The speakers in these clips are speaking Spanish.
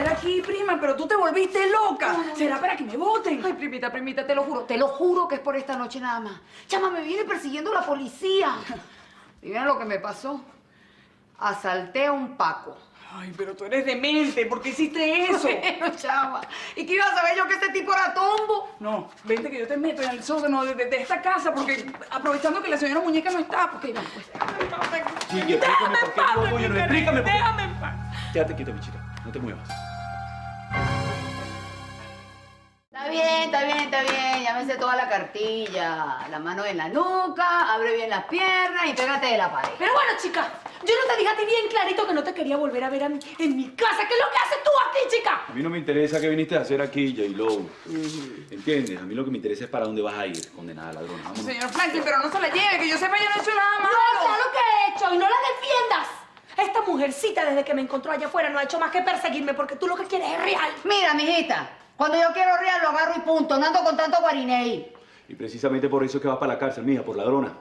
denunciar aquí, prima, pero tú te volviste loca. ¿Será para que me voten? Ay, primita, te lo juro que es por esta noche nada más. Chama, me viene persiguiendo la policía. Y miren lo que me pasó. Asalté a un Paco. Ay, pero tú eres demente. ¿Por qué hiciste eso? Bueno, chama. ¿Y qué iba a saber yo que este tipo era tombo? No, vente que yo te meto en el sótano de esta casa, porque aprovechando que la señora Muñeca no está, porque... Pues, Chiqui, explícame por qué no voy a... Explícame por qué. Déjame en paz. Quédate quieto, mi chica. No te muevas. Está bien. Ya me sé toda la cartilla. La mano en la nuca, abre bien las piernas y pégate de la pared. Pero bueno, chica, yo no te dije a ti bien clarito que no te quería volver a ver en mi casa. ¿Qué es lo que haces tú aquí, chica? A mí no me interesa qué viniste a hacer aquí, J-Lo. ¿Entiendes? A mí lo que me interesa es para dónde vas a ir, condenada ladrona. Vámonos. Señor Franklin, pero no se la lleve, que yo sepa, yo no he hecho nada No, malo. sabes lo que he hecho y no la defiendas. Esta mujercita, desde que me encontró allá afuera, no ha hecho más que perseguirme porque tú lo que quieres es real. Mira, mijita, cuando yo quiero real lo agarro y punto. No ando con tanto guarinei. Y precisamente por eso es que vas para la cárcel, mija, por ladrona.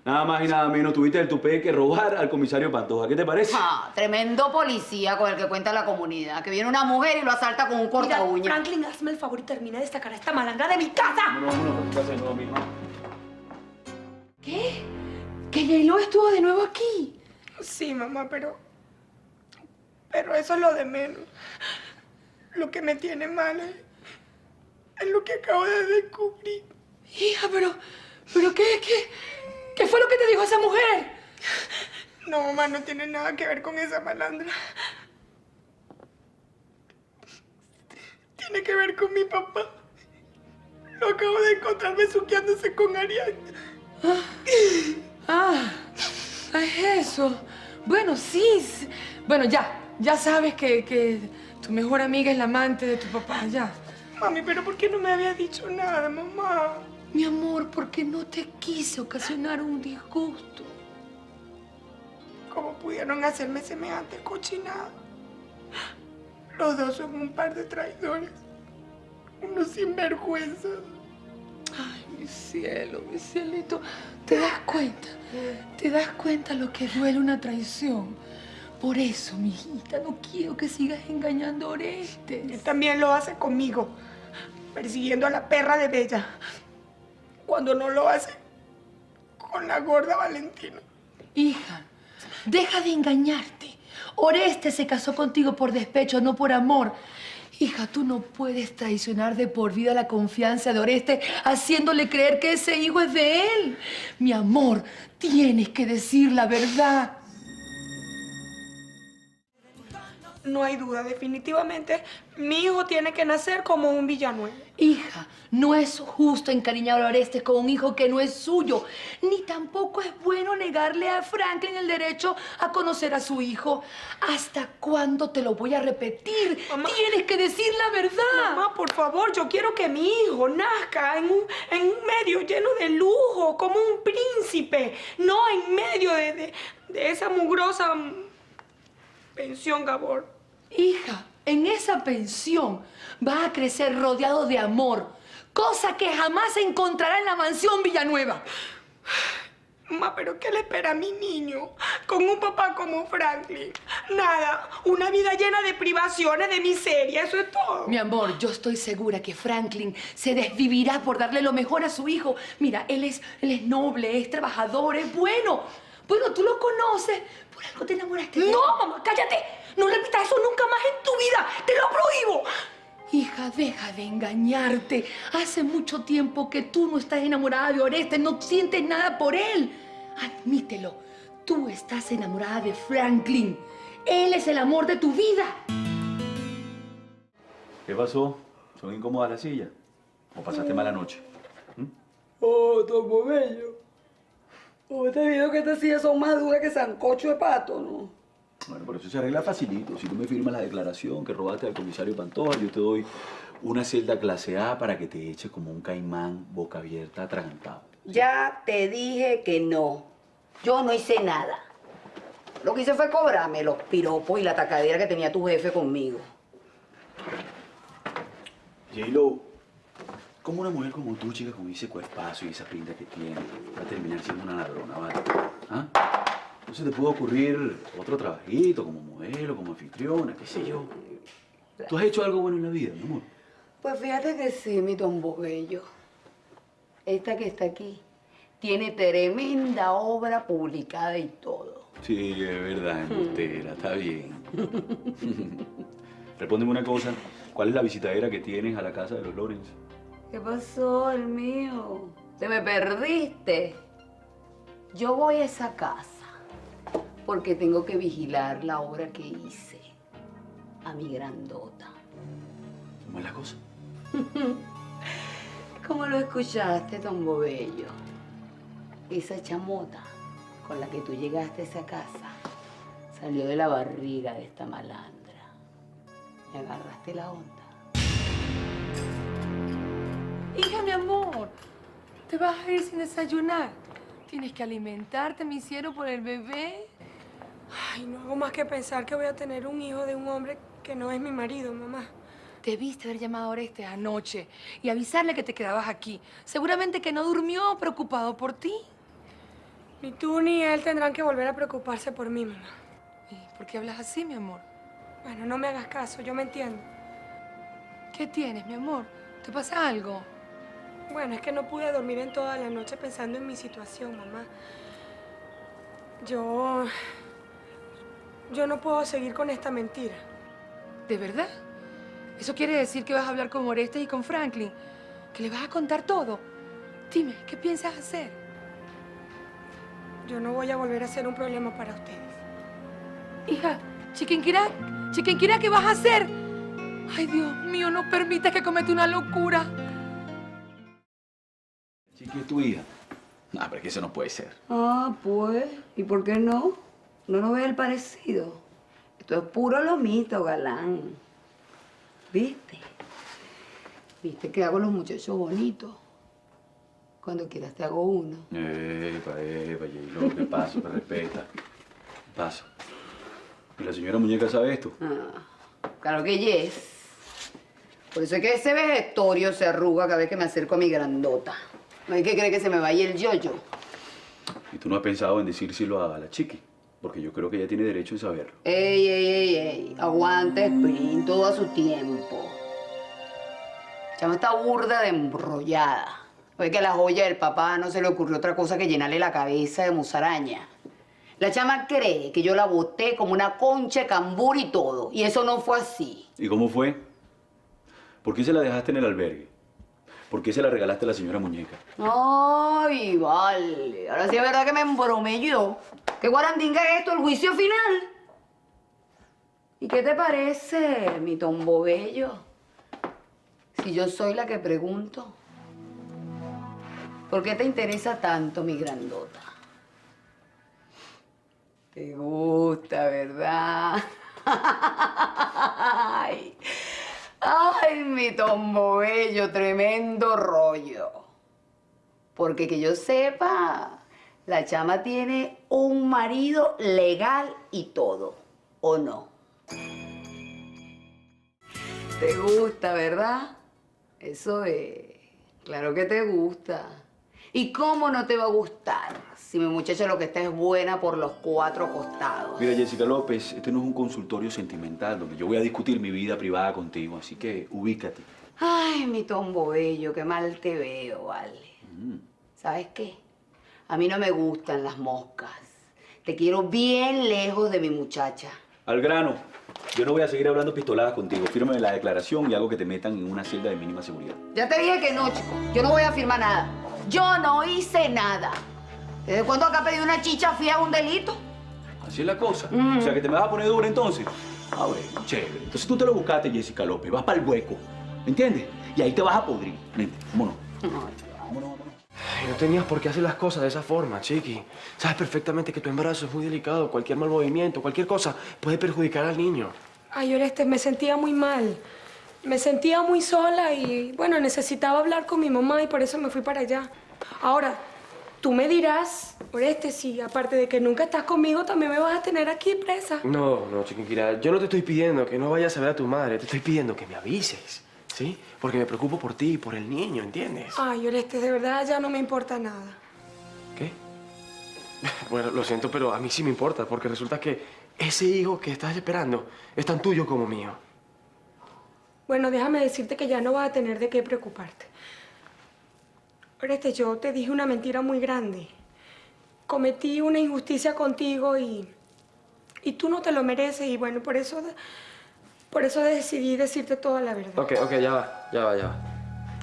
Nada más y nada menos tuviste el tupé que robar al comisario Pantoja. ¿Qué te parece? Ah, tremendo policía con el que cuenta la comunidad. Que viene una mujer y lo asalta con un corta Mira, uña. Franklin, hazme el favor y termina de sacar a esta malanga de mi casa. Vámonos, ¿qué pasa? No, mija. ¿Qué? ¿Que J-Lo estuvo de nuevo aquí? Sí, mamá, pero eso es lo de menos. Lo que me tiene mal es lo que acabo de descubrir. Hija, pero ¿qué fue lo que te dijo esa mujer? No, mamá, no tiene nada que ver con esa malandra. Tiene que ver con mi papá. Lo acabo de encontrar besuqueándose con Ariadna. Es eso. Bueno, sí. Bueno, ya sabes que tu mejor amiga es la amante de tu papá, ya. Mami, pero ¿por qué no me había dicho nada, mamá? Mi amor, porque no te quise ocasionar un disgusto. ¿Cómo pudieron hacerme semejante cochinada? Los dos son un par de traidores. Unos sinvergüenzas. Ay, mi cielo, mi cielito. ¿Te das cuenta? ¿Te das cuenta lo que duele una traición? Por eso, mijita, no quiero que sigas engañando a Orestes. Él también lo hace conmigo, persiguiendo a la perra de Bella. Cuando no lo hace con la gorda Valentina. Hija, deja de engañarte. Orestes se casó contigo por despecho, no por amor. Hija, tú no puedes traicionar de por vida la confianza de Orestes haciéndole creer que ese hijo es de él. Mi amor, tienes que decir la verdad. No hay duda, definitivamente mi hijo tiene que nacer como un Villanueva. Hija, no es justo encariñar a Orestes con un hijo que no es suyo, ni tampoco es bueno negarle a Franklin el derecho a conocer a su hijo. ¿Hasta cuándo te lo voy a repetir? Mamá. Tienes que decir la verdad. Mamá, por favor, yo quiero que mi hijo nazca en un medio lleno de lujo, como un príncipe, no en medio de esa mugrosa pensión Gabor. Hija, en esa pensión va a crecer rodeado de amor, cosa que jamás encontrará en la mansión Villanueva. Mamá, ¿pero qué le espera a mi niño con un papá como Franklin? Nada, una vida llena de privaciones, de miseria, eso es todo. Mi amor, yo estoy segura que Franklin se desvivirá por darle lo mejor a su hijo. Mira, él es noble, es trabajador, es bueno. Bueno, tú lo conoces, por algo te enamoraste de él. No, mamá, cállate. No repitas eso nunca más en tu vida. Te lo prohíbo. Hija, deja de engañarte. Hace mucho tiempo que tú no estás enamorada de Orestes, no sientes nada por él. Admítelo, tú estás enamorada de Franklin. Él es el amor de tu vida. ¿Qué pasó? ¿Son incómodas las sillas? ¿O pasaste mala noche? Oh, Topo Bello. Oh, te digo que estas sillas son más duras que sancocho de pato, ¿no? Bueno, por eso se arregla facilito. Si tú me firmas la declaración que robaste al comisario Pantoja, yo te doy una celda clase A para que te eches como un caimán boca abierta, atragantado. Ya te dije que no. Yo no hice nada. Lo que hice fue cobrarme los piropos y la tacadera que tenía tu jefe conmigo. J-Lo, ¿cómo una mujer como tú, chica, con ese cuerpazo y esa pinta que tiene, va a terminar siendo una ladrona, ¿vale? ¿Ah? ¿No se te pudo ocurrir otro trabajito como modelo, como anfitriona, qué sé yo? ¿Tú has hecho algo bueno en la vida, mi amor? Pues fíjate que sí, mi tombo bello. Esta que está aquí tiene tremenda obra publicada y todo. Sí, es verdad, embustera, está bien. Respóndeme una cosa, ¿cuál es la visitadera que tienes a la casa de los Lorenz? ¿Qué pasó, el mío? ¿Te me perdiste? Yo voy a esa casa porque tengo que vigilar la obra que hice a mi grandota. ¿Cómo es la cosa? ¿Cómo lo escuchaste, tombo bello? Esa chamota con la que tú llegaste a esa casa salió de la barriga de esta malandra. ¿Me agarraste la onda? Hija, mi amor, te vas a ir sin desayunar. Tienes que alimentarte, mi cielo, por el bebé. Ay, no hago más que pensar que voy a tener un hijo de un hombre que no es mi marido, mamá. Debiste haber llamado a Orestes anoche y avisarle que te quedabas aquí. Seguramente que no durmió, preocupado por ti. Ni tú ni él tendrán que volver a preocuparse por mí, mamá. ¿Y por qué hablas así, mi amor? Bueno, no me hagas caso, yo me entiendo. ¿Qué tienes, mi amor? ¿Te pasa algo? Bueno, es que no pude dormir en toda la noche pensando en mi situación, mamá. Yo no puedo seguir con esta mentira. ¿De verdad? ¿Eso quiere decir que vas a hablar con Orestes y con Franklin? ¿Que le vas a contar todo? Dime, ¿qué piensas hacer? Yo no voy a volver a ser un problema para ustedes. Hija, Chiquinquirá, ¿qué vas a hacer? Ay, Dios mío, no permitas que cometa una locura. Chiqui, ¿es tu hija? No, pero es que eso no puede ser. Ah, pues, ¿y por qué no? ¿No ves el parecido? Esto es puro lomito, galán. ¿Viste? ¿Viste que hago los muchachos bonitos? Cuando quieras te hago uno. Epa, J-Lo, ¿qué pasa? Me respeta. ¿Qué pasa? ¿Y la señora Muñeca sabe esto? Ah, claro que yes. Por eso es que ese vegetorio se arruga cada vez que me acerco a mi grandota. ¿No hay que creer que se me vaya el yoyo? ¿Y tú no has pensado en decírselo a la Chiqui? Porque yo creo que ella tiene derecho en saberlo. Ey. Aguanta, Sprint, todo a su tiempo. Chama está burda de embrollada. Oye, que a la joya del papá no se le ocurrió otra cosa que llenarle la cabeza de musaraña. La chama cree que yo la boté como una concha de cambur y todo. Y eso no fue así. ¿Y cómo fue? ¿Por qué se la dejaste en el albergue? ¿Por qué se la regalaste a la señora Muñeca? Ay, vale. Ahora sí es verdad que me embromé yo. ¿Qué guarandinga es esto, el juicio final? ¿Y qué te parece, mi tombo bello? Si yo soy la que pregunto. ¿Por qué te interesa tanto mi grandota? Te gusta, ¿verdad? Ay, mi tombo bello, tremendo rollo. Porque que yo sepa, la chama tiene un marido legal y todo, ¿o no? ¿Te gusta, verdad? Eso es. Claro que te gusta. ¿Y cómo no te va a gustar si mi muchacha lo que está es buena por los cuatro costados? Mira, Jessica López, este no es un consultorio sentimental donde yo voy a discutir mi vida privada contigo, así que ubícate. Ay, mi tombo bello, qué mal te veo, vale. ¿Sabes qué? A mí no me gustan las moscas. Te quiero bien lejos de mi muchacha. Al grano, yo no voy a seguir hablando pistoladas contigo. Fírmame la declaración y hago que te metan en una celda de mínima seguridad. Ya te dije que no, chico. Yo no voy a firmar nada. Yo no hice nada. ¿Desde cuándo acá pedí una chicha fía un delito? Así es la cosa. O sea, que te me vas a poner dura entonces. Ah, bueno, chévere. Entonces tú te lo buscaste, Jessica López. Vas para el hueco. ¿Me entiendes? Y ahí te vas a podrir. Vente, vámonos. Vámonos. Ay, no tenías por qué hacer las cosas de esa forma, Chiqui. Sabes perfectamente que tu embarazo es muy delicado. Cualquier mal movimiento, cualquier cosa puede perjudicar al niño. Ay, Orestes, me sentía muy mal. Me sentía muy sola y, bueno, necesitaba hablar con mi mamá y por eso me fui para allá. Ahora, tú me dirás, Orestes, si aparte de que nunca estás conmigo, también me vas a tener aquí presa. No, Chiquinquirá. Yo no te estoy pidiendo que no vayas a ver a tu madre. Te estoy pidiendo que me avises, ¿sí? Porque me preocupo por ti y por el niño, ¿entiendes? Ay, Orestes, de verdad ya no me importa nada. ¿Qué? Bueno, lo siento, pero a mí sí me importa, porque resulta que ese hijo que estás esperando es tan tuyo como mío. Bueno, déjame decirte que ya no vas a tener de qué preocuparte. Oreste, yo te dije una mentira muy grande. Cometí una injusticia contigo y tú no te lo mereces. Y bueno, por eso decidí decirte toda la verdad. Ok, ya va.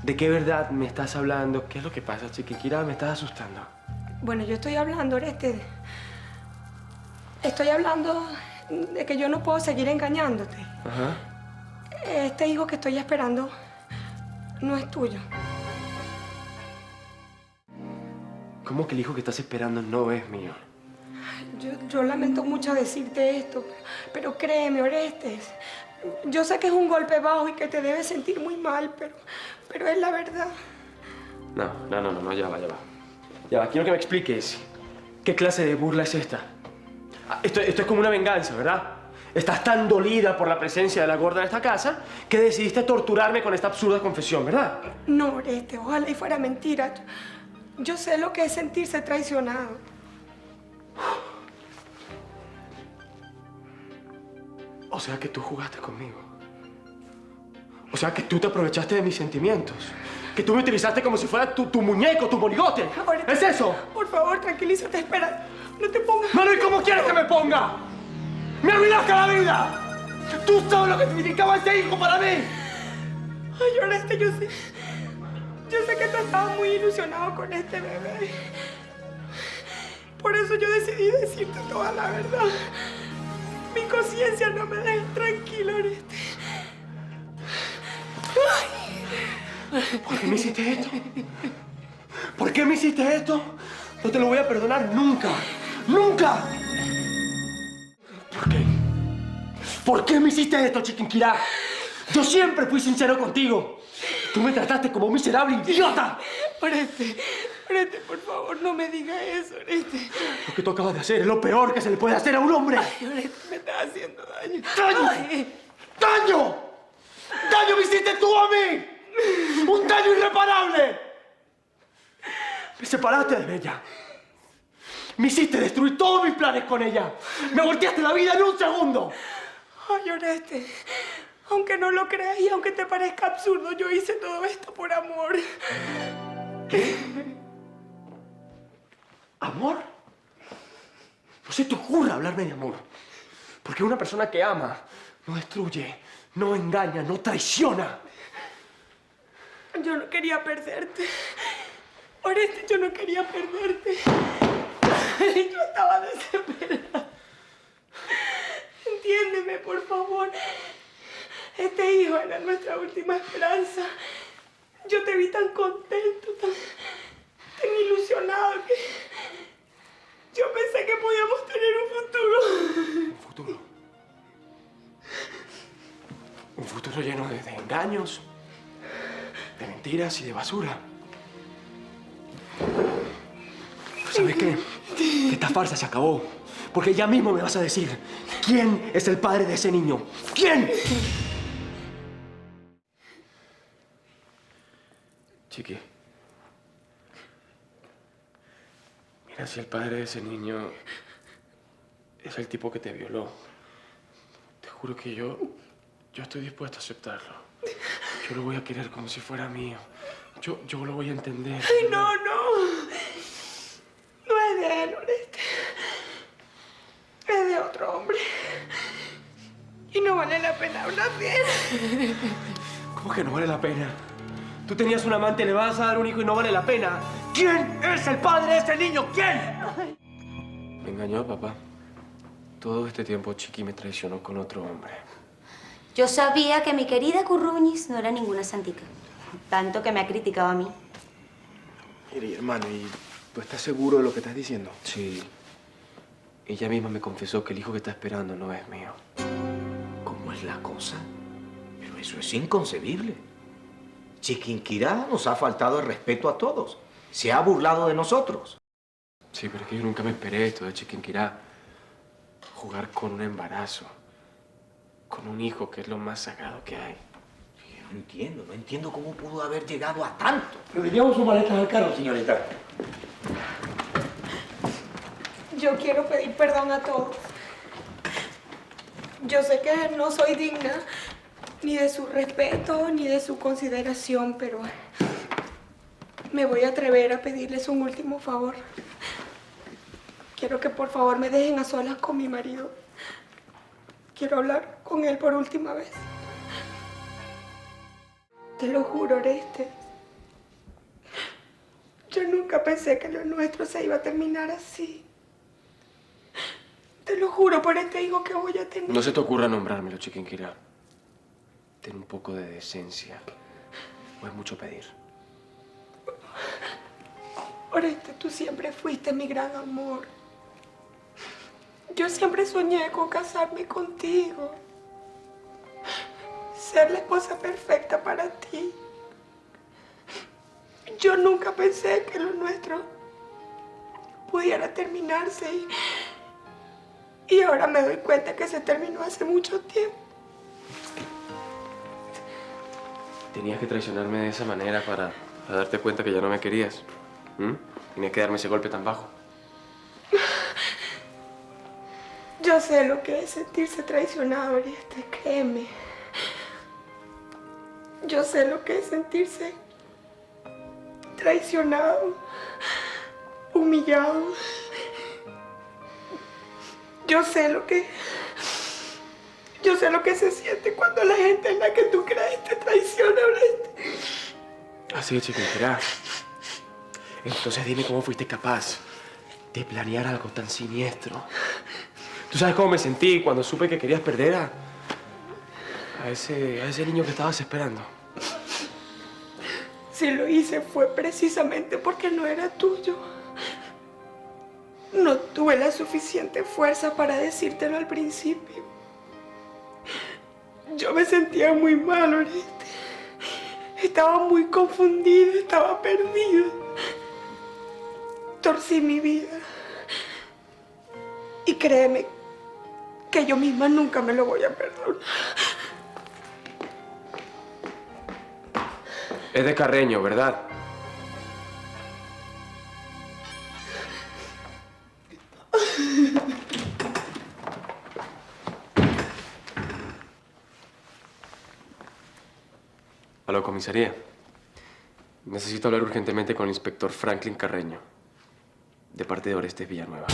¿De qué verdad me estás hablando? ¿Qué es lo que pasa, Chiquinquirá? Me estás asustando. Bueno, yo estoy hablando, Oreste. Estoy hablando de que yo no puedo seguir engañándote. Ajá. Este hijo que estoy esperando no es tuyo. ¿Cómo que el hijo que estás esperando no es mío? Yo lamento mucho decirte esto, pero créeme, Orestes. Yo sé que es un golpe bajo y que te debes sentir muy mal, pero es la verdad. No, ya va. Ya va, quiero que me expliques. ¿Qué clase de burla es esta? Esto es como una venganza, ¿verdad? Estás tan dolida por la presencia de la gorda en esta casa que decidiste torturarme con esta absurda confesión, ¿verdad? No, Orestes, ojalá y fuera mentira. Yo sé lo que es sentirse traicionado. O sea que tú jugaste conmigo. O sea que tú te aprovechaste de mis sentimientos. Que tú me utilizaste como si fuera tu muñeco, tu monigote. Orestes, ¿Es eso? Por favor, tranquilízate, espera. No te pongas... Mano, ¿y cómo quieres que me ponga? ¡Me arruinaste la vida! ¡Tú sabes lo que significaba ese hijo para mí! Ay, Orestes, yo sé que tú estabas muy ilusionado con este bebé. Por eso yo decidí decirte toda la verdad. Mi conciencia no me deja tranquilo, Orestes. ¿Por qué me hiciste esto? ¿Por qué me hiciste esto? No te lo voy a perdonar nunca. ¡Nunca! ¿Por qué? ¿Por qué me hiciste esto, Chiquinquirá? Yo siempre fui sincero contigo. Tú me trataste como un miserable idiota. Orestes, por favor, no me digas eso, Orestes. Lo que tú acabas de hacer es lo peor que se le puede hacer a un hombre. Ay, Orestes, me estás haciendo daño. ¡Daño! Ay. ¡Daño! ¡Daño me hiciste tú a mí! ¡Un daño irreparable! Me separaste de ella. Me hiciste destruir todos mis planes con ella. Me volteaste la vida en un segundo. Ay, Orestes, aunque no lo creas y aunque te parezca absurdo, yo hice todo esto por amor. ¿Qué? ¿Amor? No se te ocurra hablarme de amor. Porque una persona que ama no destruye, no engaña, no traiciona. Yo no quería perderte. Orestes, yo no quería perderte. Yo estaba desesperada. Entiéndeme, por favor. Este hijo era nuestra última esperanza. Yo te vi tan contento, tan ilusionado que yo pensé que podíamos tener un futuro. ¿Un futuro? Un futuro lleno de engaños, de mentiras y de basura. Pero ¿sabes qué? Que esta farsa se acabó. Porque ya mismo me vas a decir quién es el padre de ese niño. ¿Quién? Chiqui. Mira, si el padre de ese niño es el tipo que te violó, te juro que yo estoy dispuesto a aceptarlo. Yo lo voy a querer como si fuera mío. Yo lo voy a entender. Ay, no. No es de él, Orestes. Es de otro hombre. Y no vale la pena hablar de él. ¿Cómo que no vale la pena? Tú tenías un amante, le vas a dar un hijo y no vale la pena. ¿Quién es el padre de ese niño? ¿Quién? Me engañó, papá. Todo este tiempo Chiqui me traicionó con otro hombre. Yo sabía que mi querida Curruñis no era ninguna santica. Tanto que me ha criticado a mí. Mire, hermano, ¿y tú estás seguro de lo que estás diciendo? Sí. Ella misma me confesó que el hijo que está esperando no es mío. ¿Cómo es la cosa? Pero eso es inconcebible. Chiquinquirá nos ha faltado el respeto a todos. Se ha burlado de nosotros. Sí, pero es que yo nunca me esperé esto de Chiquinquirá. Jugar con un embarazo. Con un hijo, que es lo más sagrado que hay. No entiendo cómo pudo haber llegado a tanto. Pero le llevamos sus maletas al carro, Señorita. Yo quiero pedir perdón a todos. Yo sé que no soy digna ni de su respeto, ni de su consideración, pero me voy a atrever a pedirles un último favor. Quiero que por favor me dejen a solas con mi marido. Quiero hablar con él por última vez. Te lo juro, Oreste. Yo nunca pensé que lo nuestro se iba a terminar así. Te lo juro por este hijo que voy a tener. No se te ocurra nombrármelo, Chiquinquirá. Ten un poco de decencia. O es mucho pedir. Oreste, tú siempre fuiste mi gran amor. Yo siempre soñé con casarme contigo. Ser la esposa perfecta para ti. Yo nunca pensé que lo nuestro pudiera terminarse y ahora me doy cuenta que se terminó hace mucho tiempo. Tenías que traicionarme de esa manera para darte cuenta que ya no me querías. Tenías que darme ese golpe tan bajo. Yo sé lo que es sentirse traicionado, Oreste, créeme. Yo sé lo que es sentirse traicionado, humillado. Yo sé lo que se siente cuando la gente en la que tú crees te traiciona, Oreste. Así es, Chiquinquirá. Entonces dime cómo fuiste capaz de planear algo tan siniestro. ¿Tú sabes cómo me sentí cuando supe que querías perder a ese niño que estabas esperando? Si lo hice fue precisamente porque no era tuyo. No tuve la suficiente fuerza para decírtelo al principio. Yo me sentía muy mal, Oreste. Estaba muy confundida, estaba perdida. Torcí mi vida. Y créeme que yo misma nunca me lo voy a perdonar. Es de Carreño, ¿verdad? Aló, comisaría. Necesito hablar urgentemente con el inspector Franklin Carreño, de parte de Orestes Villanueva.